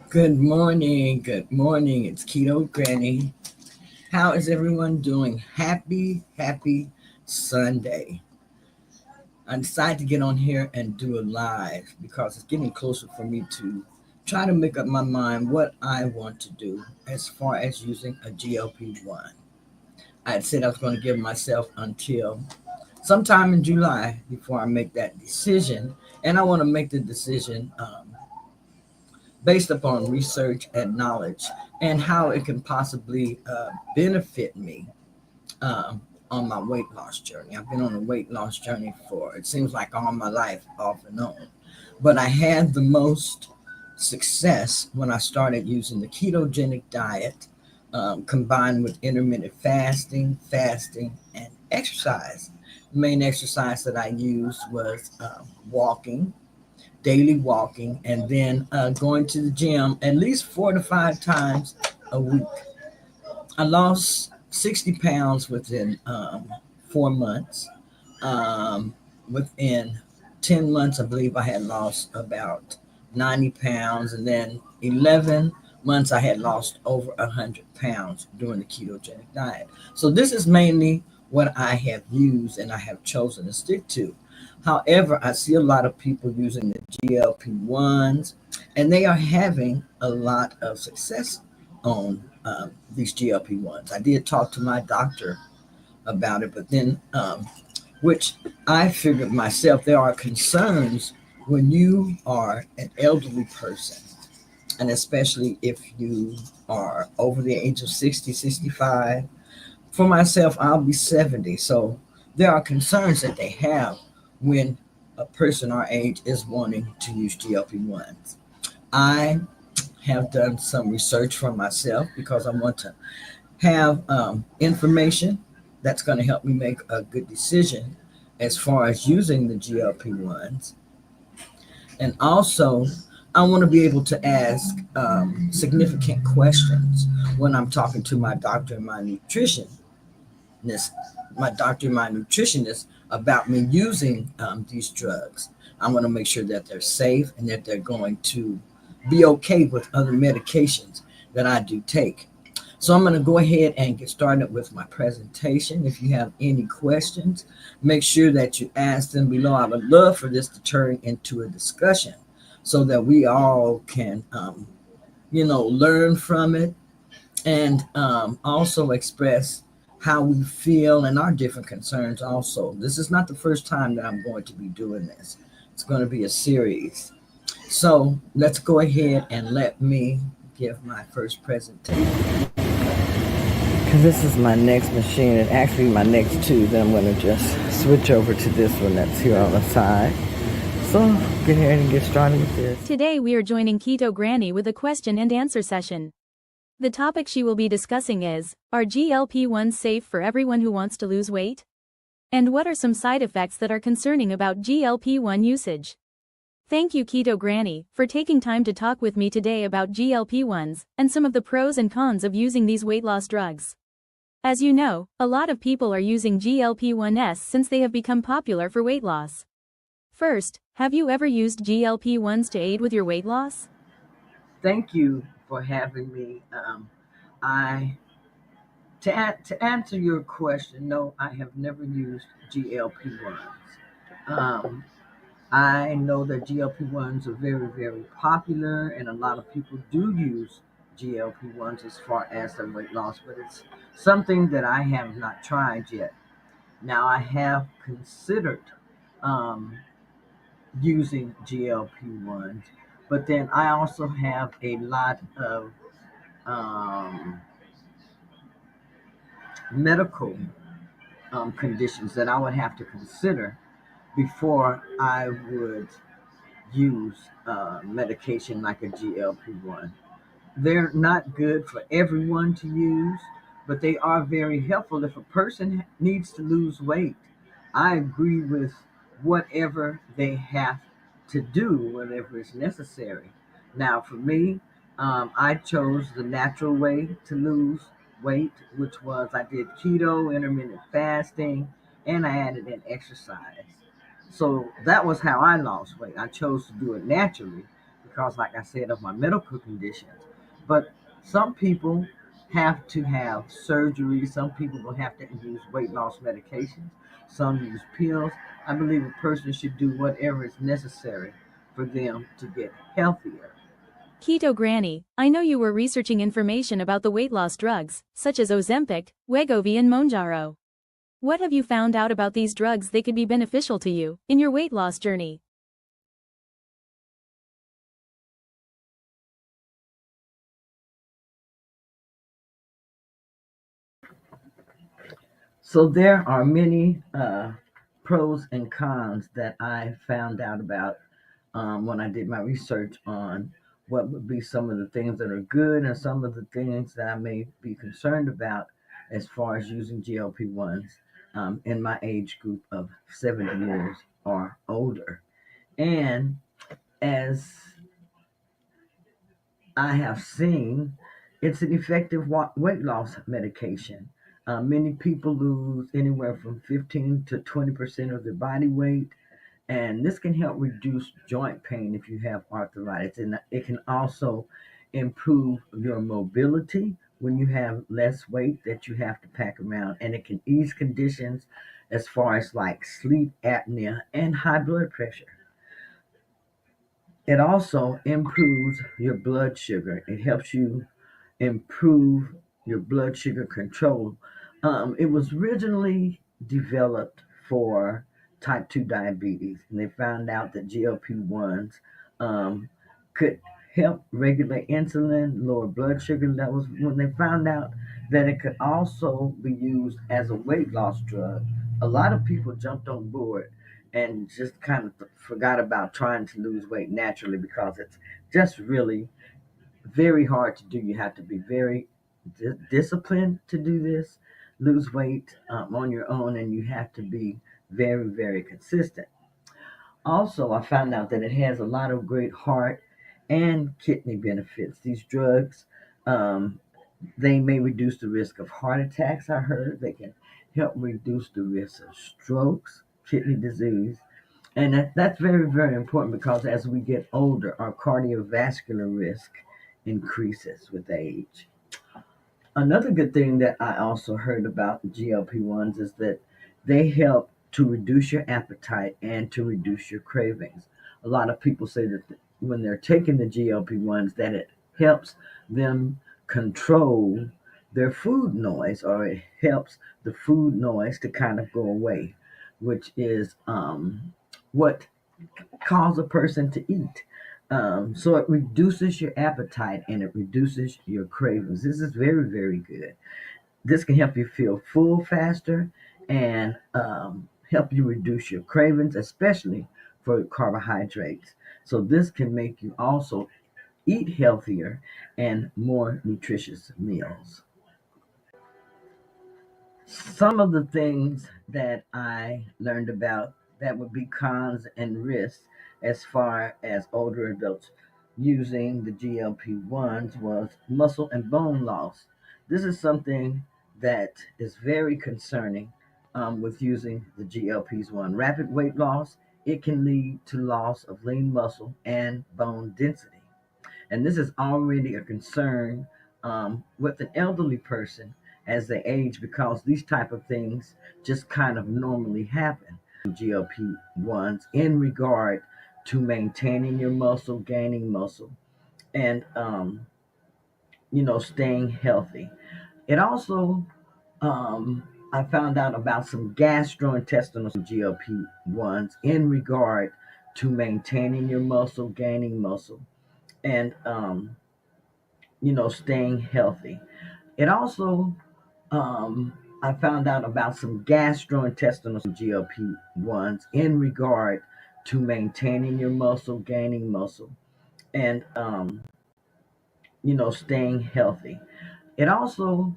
Good morning. Good morning. It's Keto Granny. How is everyone doing? Happy Sunday. I decided to get on here and do a live because it's getting closer for me to try to make up my mind what I want to do as far as using a GLP-1. I had said I was going to give myself until sometime in July before I make that decision. And I want to make the decision based upon research and knowledge and how it can possibly benefit me um, on my weight loss journey. I've been on a weight loss journey for it seems like all my life, off and on. But I had the most success when I started using the ketogenic diet combined with intermittent fasting, and exercise. The main exercise that I used was walking, daily walking, and then going to the gym at least 4 to 5 times a week. I lost 60 pounds within 4 months. Within 10 months, I believe I had lost about 90 pounds. And then 11 months, I had lost over 100 pounds during the ketogenic diet. So, this is mainly what I have used and I have chosen to stick to. However, I see a lot of people using the GLP-1s, and they are having a lot of success on these GLP-1s. I did talk to my doctor about it, but then, which I figured myself, there are concerns when you are an elderly person, and especially if you are over the age of 60, 65. For myself, I'll be 70. So there are concerns that they have when a person our age is wanting to use GLP-1s. I have done some research for myself because I want to have information that's going to help me make a good decision as far as using the GLP-1s. And also, I want to be able to ask significant questions when I'm talking to my doctor and my nutritionist about me using these drugs. I want to make sure that they're safe and that they're going to be okay with other medications that I do take. So I'm going to go ahead and get started with my presentation. If you have any questions, make sure that you ask them below. I would love for this to turn into a discussion so that we all can, learn from it and also express how we feel and our different concerns also. This is not the first time that I'm going to be doing this. It's going to be a series. So let's go ahead and let me give my first presentation. Because this is my next machine and actually my next two. Then I'm going to just switch over to this one that's here on the side. So get ahead and get started with this. Today we are joining Keto Granny with a question and answer session. The topic she will be discussing is, are GLP-1s safe for everyone who wants to lose weight? And what are some side effects that are concerning about GLP-1 usage? Thank you Keto Granny for taking time to talk with me today about GLP-1s and some of the pros and cons of using these weight loss drugs. As you know, a lot of people are using GLP-1s since they have become popular for weight loss. First, have you ever used GLP-1s to aid with your weight loss? Thank you for having me. I to answer your question, no, I have never used GLP-1s. Um, I know that GLP-1s are very popular, and a lot of people do use GLP-1s as far as their weight loss, but it's something that I have not tried yet. Now, I have considered um, using GLP-1s, but then I also have a lot of um, medical conditions that I would have to consider before I would use medication like a GLP-1. They're not good for everyone to use, but they are very helpful if a person needs to lose weight. I agree with whatever they have to do, whatever is necessary. Now, for me, I chose the natural way to lose weight, which was I did keto, intermittent fasting, and I added in exercise. So that was how I lost weight. I chose to do it naturally because, like I said, of my medical conditions. But some people have to have surgery. Some people will have to use weight loss medications. Some use pills. I believe a person should do whatever is necessary for them to get healthier. Keto Granny, I know you were researching information about the weight loss drugs, such as Ozempic, Wegovy and Mounjaro. What have you found out about these drugs they could be beneficial to you in your weight loss journey? So there are many pros and cons that I found out about when I did my research on what would be some of the things that are good and some of the things that I may be concerned about as far as using GLP-1s in my age group of 70 years or older. And as I have seen, it's an effective weight loss medication. Many people lose anywhere from 15 to 20% of their body weight, and this can help reduce joint pain if you have arthritis. And it can also improve your mobility when you have less weight that you have to pack around, and it can ease conditions as far as like sleep apnea and high blood pressure. It also improves your blood sugar. It helps you improve your blood sugar control. It was originally developed for type 2 diabetes, and they found out that GLP-1s um, could help regulate insulin, lower blood sugar levels. When they found out that it could also be used as a weight loss drug, a lot of people jumped on board and just kind of forgot about trying to lose weight naturally because it's just really very hard to do. You have to be very disciplined to do this, lose weight on your own, and you have to be very, very consistent. Also, I found out that it has a lot of great heart and kidney benefits. These drugs, um, they may reduce the risk of heart attacks. I heard they can help reduce the risk of strokes, kidney disease, and that's very, very important because as we get older, our cardiovascular risk increases with age. Another good thing that I also heard about GLP-1s is that they help to reduce your appetite and to reduce your cravings. A lot of people say that when they're taking the GLP-1s that it helps them control their food noise, or it helps the food noise to kind of go away, which is what cause a person to eat. So it reduces your appetite and it reduces your cravings. This is very, very good. This can help you feel full faster and help you reduce your cravings, especially for carbohydrates. So this can make you also eat healthier and more nutritious meals. Some of the things that I learned about that would be cons and risks as far as older adults using the GLP-1s was muscle and bone loss. This is something that is very concerning with using the GLP-1. Rapid weight loss, it can lead to loss of lean muscle and bone density. And this is already a concern with an elderly person as they age because these type of things just kind of normally happen. GLP-1s in regard to maintaining your muscle, gaining muscle, and staying healthy. It also I found out about some gastrointestinal GLP-1s in regard to maintaining your muscle, gaining muscle, and staying healthy. It also, I found out about some gastrointestinal GLP-1s in regard to maintaining your muscle, gaining muscle, and, staying healthy. It also,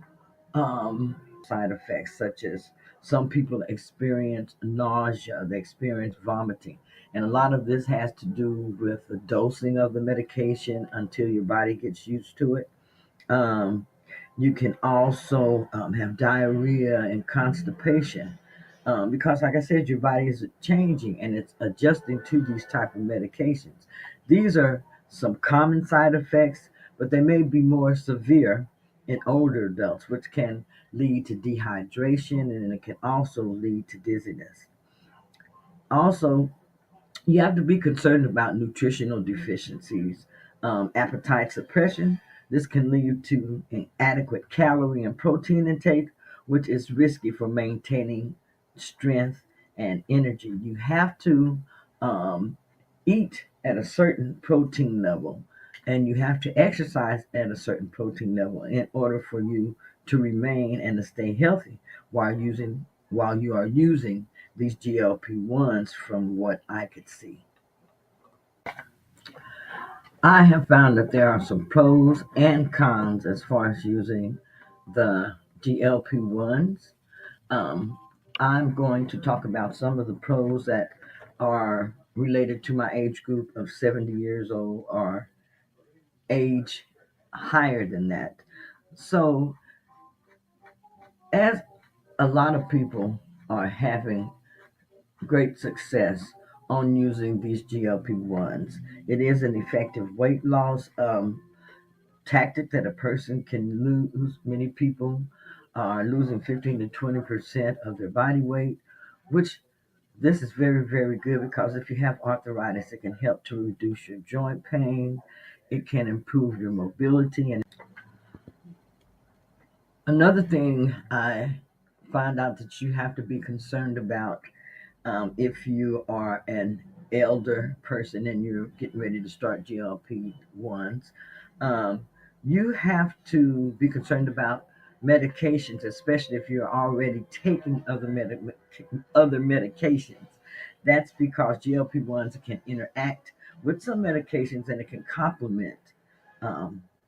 side effects such as some people experience nausea, they experience vomiting. And a lot of this has to do with the dosing of the medication until your body gets used to it. Um, you can also have diarrhea and constipation because, like I said, your body is changing and it's adjusting to these type of medications. These are some common side effects, but they may be more severe in older adults, which can lead to dehydration and it can also lead to dizziness. Also, you have to be concerned about nutritional deficiencies, appetite suppression. This can lead to inadequate calorie and protein intake, which is risky for maintaining strength and energy. You have to um, eat at a certain protein level, and you have to exercise at a certain protein level in order for you to remain and to stay healthy while you are using these GLP-1s from what I could see. I have found that there are some pros and cons as far as using the GLP-1s. Um, I'm going to talk about some of the pros that are related to my age group of 70 years old or age higher than that. So, as a lot of people are having great success on using these GLP-1s, it is an effective weight loss tactic that a person can lose. Many people are losing 15 to 20% of their body weight, which this is very, very good because if you have arthritis, it can help to reduce your joint pain. It can improve your mobility. And another thing I find out that you have to be concerned about if you are an elder person and you're getting ready to start GLP-1s, um, you have to be concerned about medications, especially if you're already taking other medications. That's because GLP-1s can interact with some medications and it can complement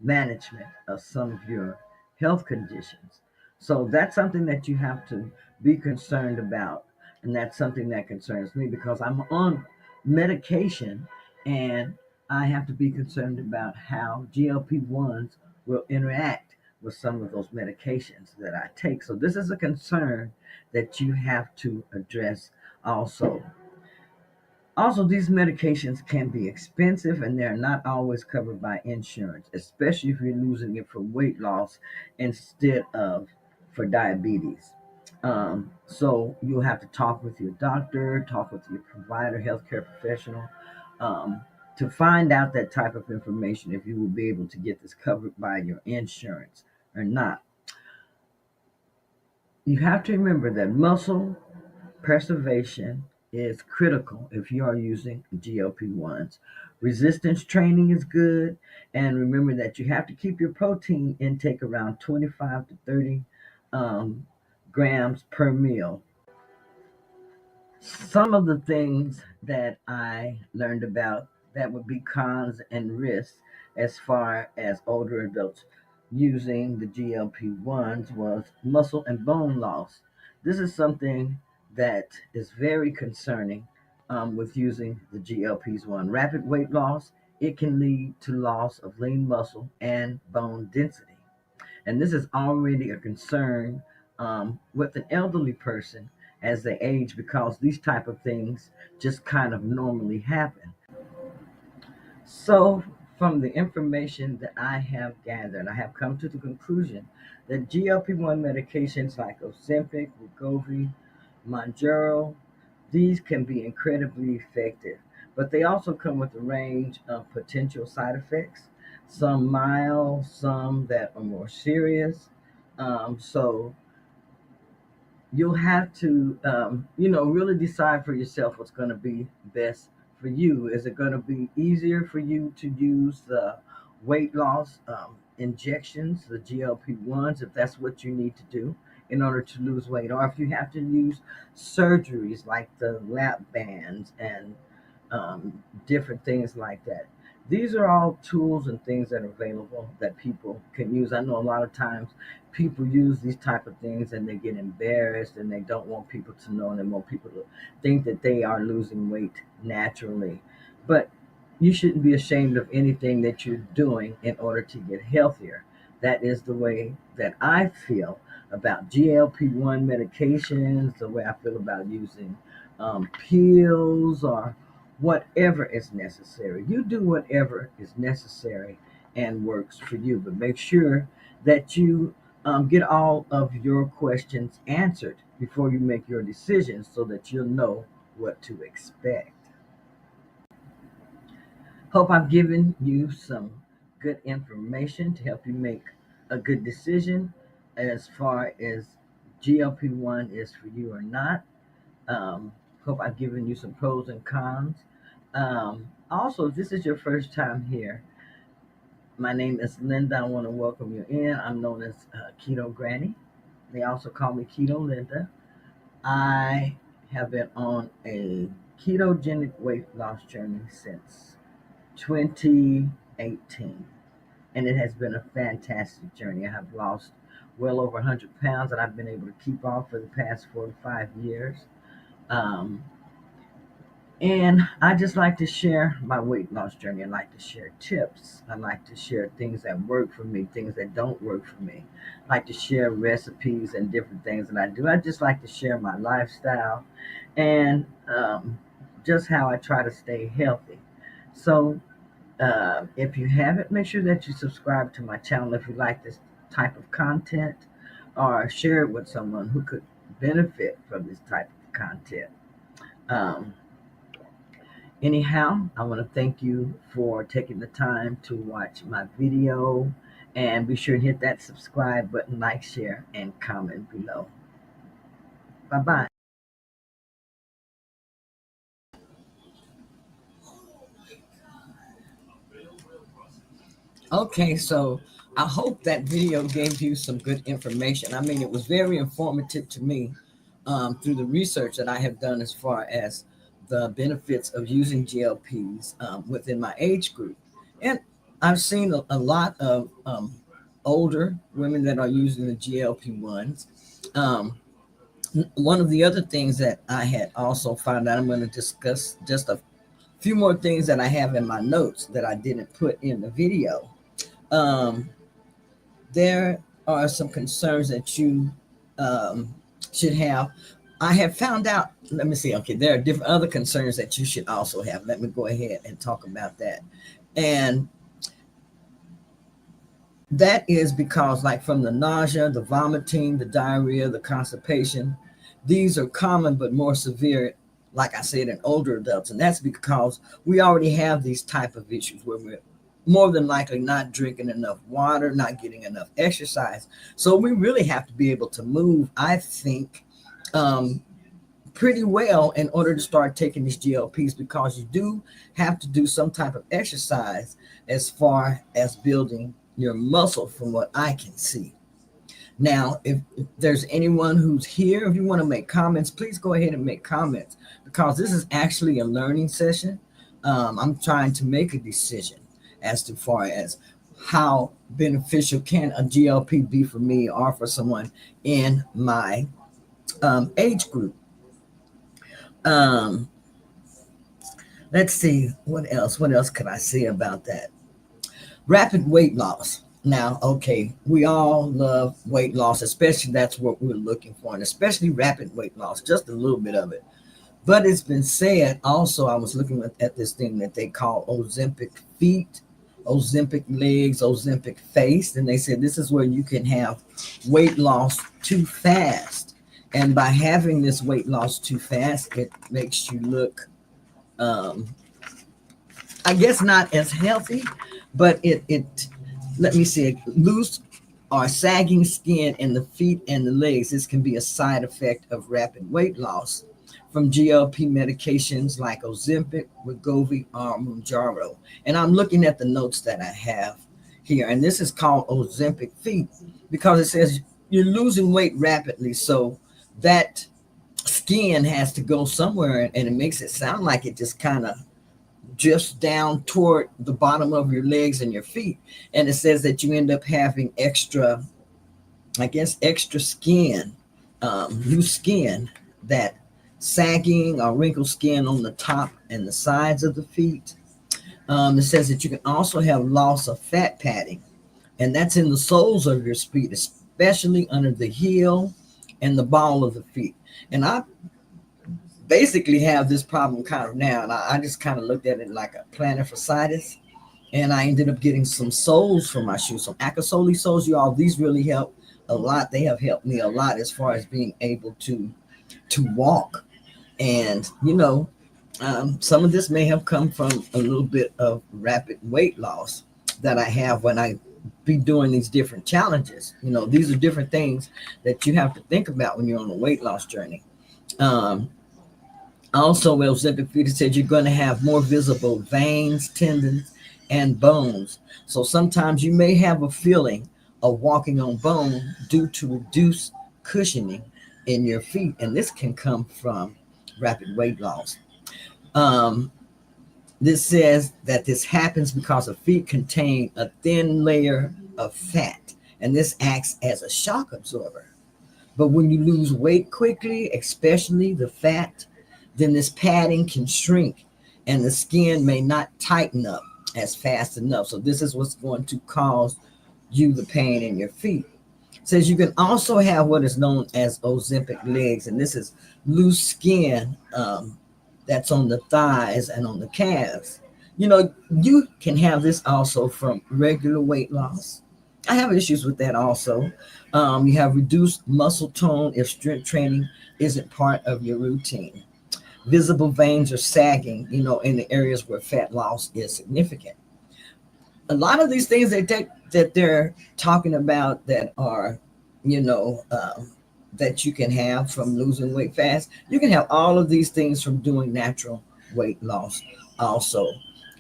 management of some of your health conditions. So that's something that you have to be concerned about, and that's something that concerns me because I'm on medication and I have to be concerned about how GLP-1s will interact with some of those medications that I take. So this is a concern that you have to address also. Also, these medications can be expensive and they're not always covered by insurance, especially if you're using it for weight loss instead of for diabetes. So you'll have to talk with your doctor, talk with your provider, healthcare professional, um, to find out that type of information if you will be able to get this covered by your insurance or not. You have to remember that muscle preservation is critical if you are using GLP-1s. Resistance training is good, and remember that you have to keep your protein intake around 25 to 30 um, grams per meal. Some of the things that I learned about that would be cons and risks as far as older adults using the GLP-1s was muscle and bone loss. This is something that is very concerning with using the GLP-1. Rapid weight loss, it can lead to loss of lean muscle and bone density. And this is already a concern with an elderly person as they age because these type of things just kind of normally happen. So from the information that I have gathered, I have come to the conclusion that GLP-1 medications like Ozempic, Wegovy, Mounjaro, these can be incredibly effective, but they also come with a range of potential side effects, some mild, some that are more serious. So you'll have to, really decide for yourself what's going to be best for you. Is it going to be easier for you to use the weight loss injections, the GLP-1s, if that's what you need to do in order to lose weight, or if you have to use surgeries like the lap bands and different things like that. These are all tools and things that are available that people can use. I know a lot of times people use these type of things and they get embarrassed and they don't want people to know and they want people to think that they are losing weight naturally. But you shouldn't be ashamed of anything that you're doing in order to get healthier. That is the way that I feel about GLP-1 medications, the way I feel about using pills or whatever is necessary. You do whatever is necessary and works for you, but make sure that you get all of your questions answered before you make your decisions so that you'll know what to expect. Hope I've given you some good information to help you make a good decision as far as GLP-1 is for you or not. Um, Hope I've given you some pros and cons. Also, if this is your first time here, my name is Linda. I want to welcome you in. I'm known as Keto Granny. They also call me Keto Linda. I have been on a ketogenic weight loss journey since 2018, and it has been a fantastic journey. I have lost well over 100 pounds that I've been able to keep off for the past 4 to 5 years. Um, And I just like to share my weight loss journey. I like to share tips. I like to share things that work for me, things that don't work for me. I like to share recipes and different things that I do. I just like to share my lifestyle and just how I try to stay healthy. So if you haven't, make sure that you subscribe to my channel if you like this type of content, or share it with someone who could benefit from this type of content. Um, Anyhow, I want to thank you for taking the time to watch my video, and be sure to hit that subscribe button, like, share, and comment below. Bye bye. Okay, so I hope that video gave you some good information. I mean, it was very informative to me through the research that I have done as far as the benefits of using GLPs within my age group. And I've seen a lot of older women that are using the GLP-1s. Um, One of the other things that I had also found out, I'm going to discuss just a few more things that I have in my notes that I didn't put in the video. Um, there are some concerns that you um, should have. I have found out, let me see, okay, there are different other concerns that you should also have. Let me go ahead and talk about that. And that is because, like, from the nausea, the vomiting, the diarrhea, the constipation, these are common but more severe, like I said, in older adults. And that's because we already have these type of issues where we're more than likely not drinking enough water, not getting enough exercise. So we really have to be able to move, I think, um, pretty well in order to start taking these GLPs, because you do have to do some type of exercise as far as building your muscle, from what I can see. Now, if there's anyone who's here, if you want to make comments, please go ahead and make comments, because this is actually a learning session. I'm trying to make a decision as to far as how beneficial can a GLP be for me or for someone in my age group. Um, let's see what else. What else could I say about that? Rapid weight loss. Now, okay, we all love weight loss, especially that's what we're looking for, and especially rapid weight loss, just a little bit of it. But it's been said also, I was looking at this thing that they call Ozempic feet, Ozempic legs, Ozempic face, and they said this is where you can have weight loss too fast. And by having this weight loss too fast, it makes you look, um, I guess, not as healthy, but it let me see, loose or sagging skin in the feet and the legs. This can be a side effect of rapid weight loss from GLP medications like Ozempic, Wegovy, or Mounjaro. And I'm looking at the notes that I have here, and this is called Ozempic feet because it says you're losing weight rapidly. So that skin has to go somewhere, and it makes it sound like it just kind of just down toward the bottom of your legs and your feet. And it says that you end up having extra, I guess, extra skin, loose skin, that sagging or wrinkled skin on the top and the sides of the feet. It says that you can also have loss of fat padding, and that's in the soles of your feet, especially under the heel and the ball of the feet. And I basically have this problem kind of now. And I just kind of looked at it like a plantar fasciitis. And I ended up getting some soles for my shoes, some Acasoli soles. You all, these really help a lot. They have helped me a lot as far as being able to walk. And some of this may have come from a little bit of rapid weight loss that I have when I be doing these different challenges. These are different things that you have to think about when you're on a weight loss journey. Um, Also, Ozempic Fetus said you're going to have more visible veins, tendons, and bones. So sometimes you may have a feeling of walking on bone due to reduced cushioning in your feet, and this can come from rapid weight loss. Um, this says that this happens because the feet contain a thin layer of fat, and this acts as a shock absorber. But when you lose weight quickly, especially the fat, then this padding can shrink and the skin may not tighten up as fast enough. So this is what's going to cause you the pain in your feet. It says you can also have what is known as Ozempic legs, and this is loose skin that's on the thighs and on the calves. You can have this also from regular weight loss. I have issues with that also. You have reduced muscle tone if strength training isn't part of your routine. Visible veins are sagging, in the areas where fat loss is significant. A lot of these things that they're talking about that are, you know, that you can have from losing weight fast, you can have all of these things from doing natural weight loss also.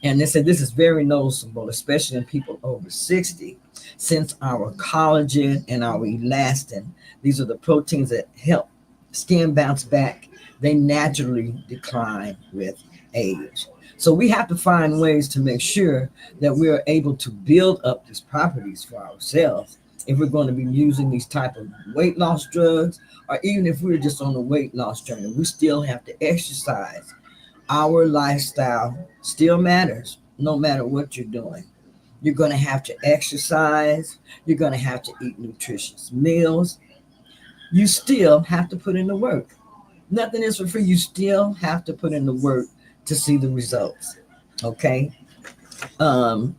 And they said this is very noticeable, especially in people over 60, since our collagen and our elastin, these are the proteins that help skin bounce back, they naturally decline with age. So we have to find ways to make sure that we are able to build up these properties for ourselves if we're going to be using these type of weight loss drugs, or even if we're just on a weight loss journey. We still have to exercise. Our lifestyle still matters no matter what you're doing. You're going to have to exercise. You're going to have to eat nutritious meals. You still have to put in the work. Nothing is for free. You still have to put in the work to see the results. Okay. Um,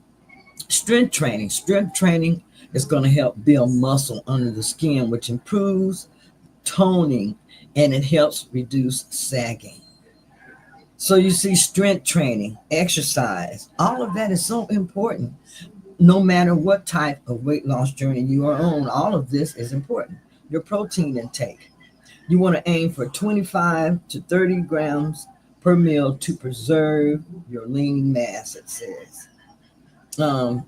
Strength training is going to help build muscle under the skin, which improves toning and it helps reduce sagging. So you see, strength training, exercise, all of that is so important. No matter what type of weight loss journey you are on, all of this is important. Your protein intake. You want to aim for 25 to 30 grams per meal to preserve your lean mass, it says. Um,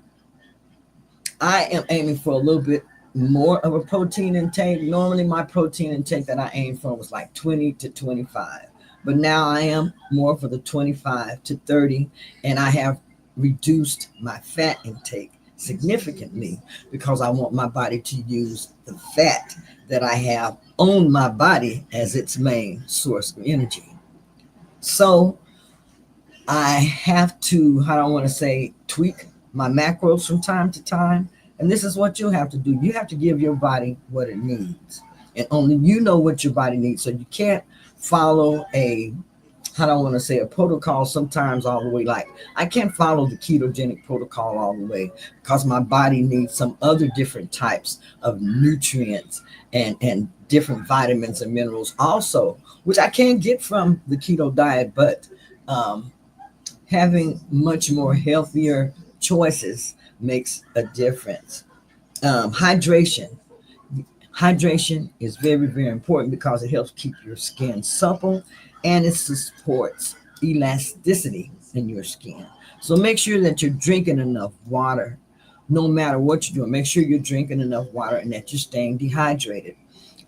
I am aiming for a little bit more of a protein intake. Normally, my protein intake that I aim for was like 20 to 25. But now I am more for the 25 to 30, and I have reduced my fat intake significantly because I want my body to use the fat that I have on my body as its main source of energy. So I have to, how do I want to say, tweak my macros from time to time. And this is what you'll have to do. You have to give your body what it needs. And only you know what your body needs. So you can't follow a, how do I want to say, a protocol sometimes all the way. Like I can't follow the ketogenic protocol all the way because my body needs some other different types of nutrients and different vitamins and minerals also, which I can't get from the keto diet, but um, having much more healthier choices makes a difference. Hydration. Hydration is very, very important because it helps keep your skin supple and it supports elasticity in your skin. So make sure that you're drinking enough water no matter what you're doing. Make sure you're drinking enough water and that you're staying dehydrated.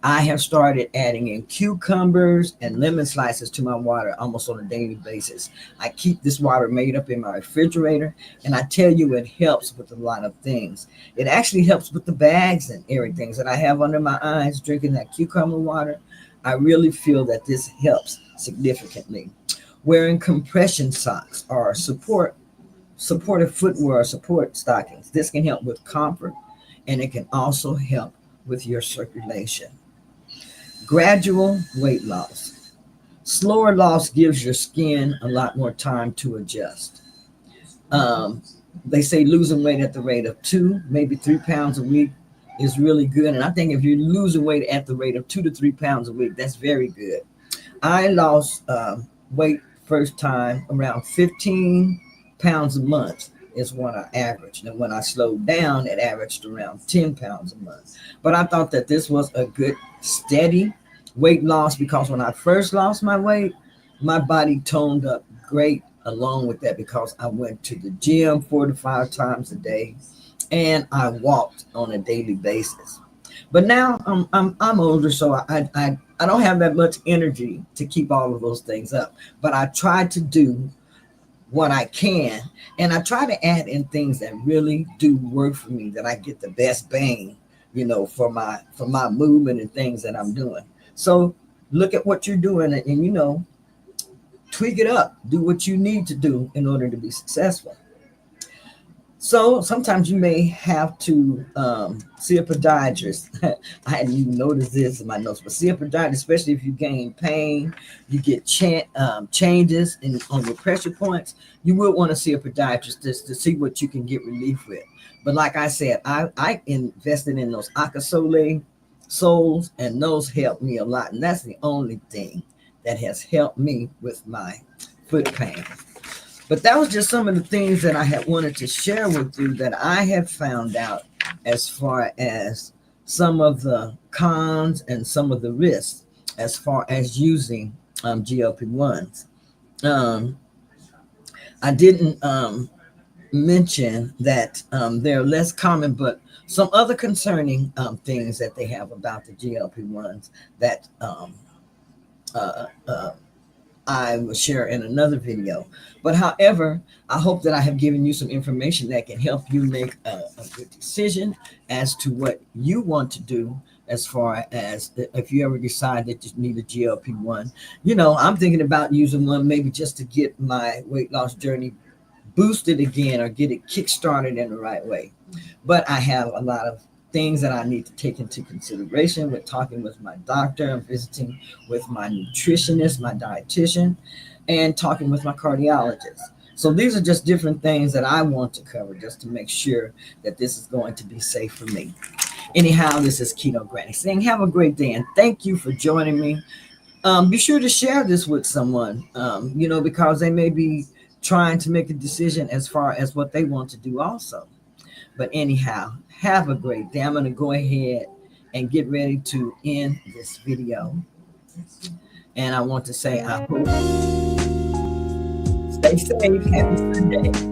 I have started adding in cucumbers and lemon slices to my water almost on a daily basis. I keep this water made up in my refrigerator, and I tell you, it helps with a lot of things. It actually helps with the bags and everything that I have under my eyes drinking that cucumber water. I really feel that this helps significantly. Wearing compression socks or supportive footwear or support stockings. This can help with comfort, and it can also help with your circulation. Gradual weight loss. Slower loss gives your skin a lot more time to adjust. Um, they say losing weight at the rate of 2, maybe 3 pounds a week is really good. And I think if you're losing weight at the rate of 2 to 3 pounds a week, that's very good. I lost weight first time around 15 pounds a month is what I averaged. And when I slowed down, it averaged around 10 pounds a month. But I thought that this was a good, steady weight loss because when I first lost my weight, my body toned up great along with that because I went to the gym 4 to 5 times a day and I walked on a daily basis. But now I'm older, so I don't have that much energy to keep all of those things up. But I try to do what I can, and I try to add in things that really do work for me, that I get the best bang, for my movement and things that I'm doing. So look at what you're doing, and tweak it up. Do what you need to do in order to be successful. So sometimes you may have to see a podiatrist. I hadn't even noticed this in my notes, but see a podiatrist, especially if you gain pain, you get changes on your pressure points. You will want to see a podiatrist just to see what you can get relief with. But like I said, I invested in those Akasole soles, and those helped me a lot. And that's the only thing that has helped me with my foot pain. But that was just some of the things that I had wanted to share with you that I have found out as far as some of the cons and some of the risks as far as using GLP-1s. I didn't mention that they're less common, but some other concerning things that they have about the GLP-1s that I will share in another video. But however, I hope that I have given you some information that can help you make a good decision as to what you want to do as far as if you ever decide that you need a GLP-1. I'm thinking about using one maybe just to get my weight loss journey boosted again or get it kick-started in the right way. But I have a lot of things that I need to take into consideration with talking with my doctor and visiting with my nutritionist, my dietitian, and talking with my cardiologist. So these are just different things that I want to cover just to make sure that this is going to be safe for me. Anyhow, this is Keto Granny saying have a great day and thank you for joining me. Be sure to share this with someone, because they may be trying to make a decision as far as what they want to do also. But anyhow, have a great day. I'm going to go ahead and get ready to end this video. And I want to say, I hope stay safe. Happy Sunday.